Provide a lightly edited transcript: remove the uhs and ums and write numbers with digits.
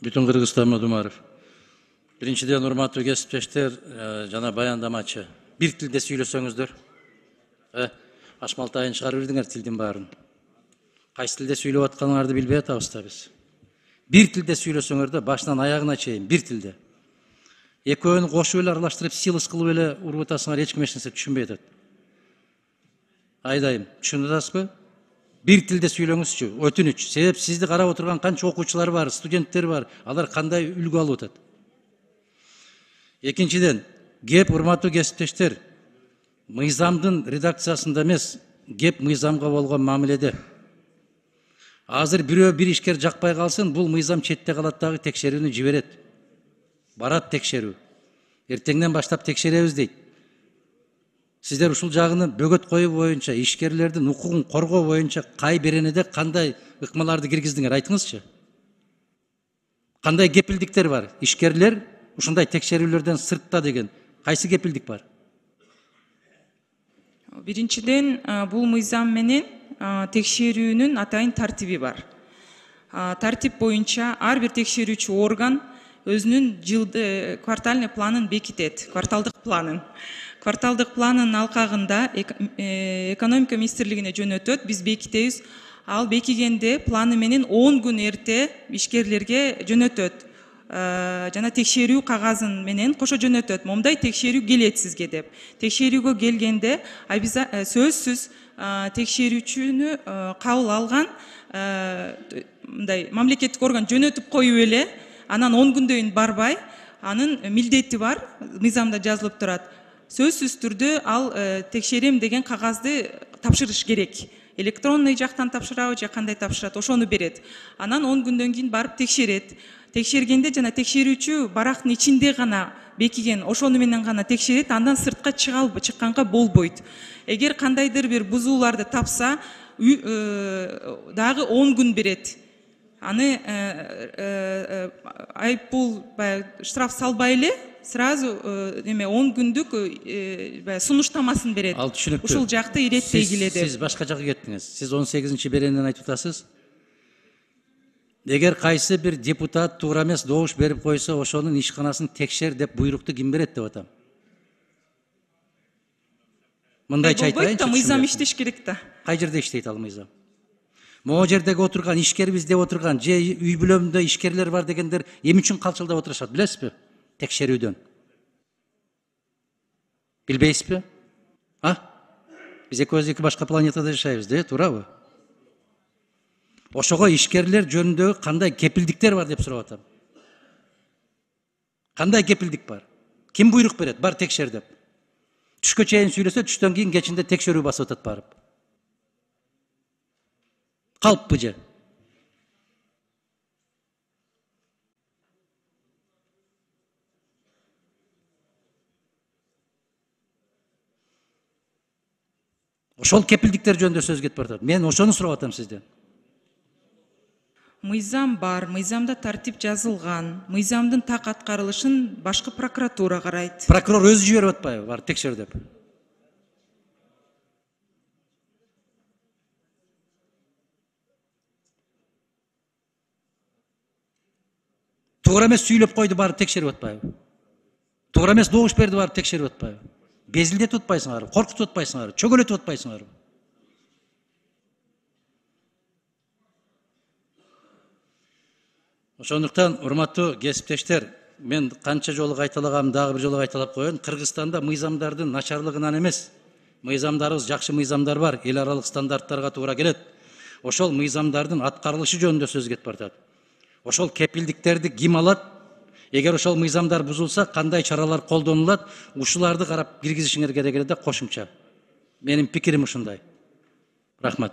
Бүтүн Кыргызстан Модумаров. Биринчиден урматтуу кесиптештер жана баяндамачы. Бир тилде сүйлөсөңүздөр. Ашмалтайын чыгарып бердиңер тилдин баарын. Кайсы тилде сүйлөп атканыңарды билбей атабыз да биз. Бир тилде сүйлөсөңөр да башынан аягына чейин бир тилде. Экөөнү кошуп эле аралаштырып силыс кылып эле уруп атасыңар, эч ким эч нерсе түшүнбөй атат. Айдайым, түшүнүп атасызбы? Бир тилде сүйлөңүзчү, өтүнүч. Себеп сизди карап отурган канча окуучулар бар, студенттер бар, алар кандай үлгү алып атат. Экинчиден, кеп урматтуу кесиптештер, мыйзамдын редакциясында эмес, кеп мыйзамга болгон мамиледе. Азыр бирөө бир ишкер жакпай калсын, бул мыйзам четте калат дагы текшерүүнү жиберет. Барат текшерүү. Эртеңден баштап текшеребиз дейт. Сиздер ушул жагыны бөгөт коюу боюнча, ишкерлердин укугун коргоо боюнча кай беренеде кандай ыкмаларды киргиздиңер, айтыңызчы. Кандай кепилдиктер бар? Ишкерлер ушундай текшерүүлөрдөн сыртта деген кайсы кепилдик бар? Биринчиден, бул мыйзам менен текшерүүнүн атайын тартиби бар. Тартип боюнча ар бир текшерүүчү орган өзүнүн квартальный планын бекитет, кварталдык планын. Кварталдык планын алкагында экономика министрлигине жөнөтөт, биз бекитебиз. Ал бекигенде планы менен 10 күн эрте ишкерлерге жөнөтөт. Жана текшерүү кагазын менен кошо жөнөтөт. Момдай текшерүү келет сизге деп. Текшерүүгө келгенде сөзсүз текшерүүчүнү кабыл алган мындай мамлекеттик орган жөнөтүп коюп эле, анан 10 күндөн барбай, анын милдети бар, мыйзамда жазылып турат. Сөзсүз түрдө ал текшерем деген кагазды тапшырыш керек. Электронный жактан тапшырабы же кандай тапшырат, ошону берет. Анан 10 күндөн кийин барып текшерет. Текшергенде жана текшерүүчү барактын ичинде гана бекиген, ошону менен гана текшерет, андан сыртка чыкканга болбойт. Эгер кандайдыр бир бузууларды тапса, дагы 10 күн берет. Аны айыппул штраф салбай эле, сразу 10 күндүк сунуштамасын берет. Ал түшүнүктүү. Ушул жакты иреттей келет. Сиз башка жакка кеттиңиз. Сиз 18-чи беренеден айтып атасыз. Эгер кайсы бир депутат туура эмес добуш берип койсо, ошонун ишканасын текшер деп буйрукту ким берет деп атам. Мындайча айтайынчы. Мыйзам иштеш керек да. Кай жерде иштейт ал мыйзам? Могу жердеги отурган ишкербиз деп отурган, же үй бүлөмдө ишкерлер бар дегендер эмне үчүн калчылдап отурушат, билесизби? Текшерүүдөн. Билбейсизби? Биз экөөбүз эки башка планетада жашайбыз, туурабы? Ошого ишкерлер жөнүндө кандай кепилдиктер бар деп сурап атам. Кандай кепилдик бар? Ким буйрук берет? Бар текшер деп. Түшкө чейин сүйлөсө, түштөн кийин кечинде текшерүү басып атат барып. Калппы же? Ошол кепилдиктер жөнүндө сөз кетип баратат. Мен ошону сурап атам сизден. Мыйзам бар, мыйзамда тартип жазылган, мыйзамдын так аткарылышын башкы прокуратура карайт. Прокурор өзү жиберип атпайбы, бар текшер деп? Туура эмес сүйлөп койду, барып текшерип атпайбы? Туура эмес добуш берди, барып текшерип атпайбы? Безилдетип атпайсыңарбы? Коркутуп атпайсыңарбы? Чөгөлөтүп атпайсыңарбы? Ошондуктан, урматтуу кесиптештер, мен канча жолу кайталагам, дагы бир жолу кайталап коеюн. Кыргызстанда мыйзамдардын начарлыгынан эмес, мыйзамдарыбыз жакшы мыйзамдар бар, эл аралык стандарттарга туура келет. Ошол мыйзамдардын аткарылышы жөнүндө сөз кетип баратат. Ошол кепилдиктерди ким алат? Эгер ошол мыйзамдар бузулса, кандай чаралар колдонулат? Ушуларды карап киргизишиңер керек эле да кошумча. Менин пикирим ушундай. Рахмат.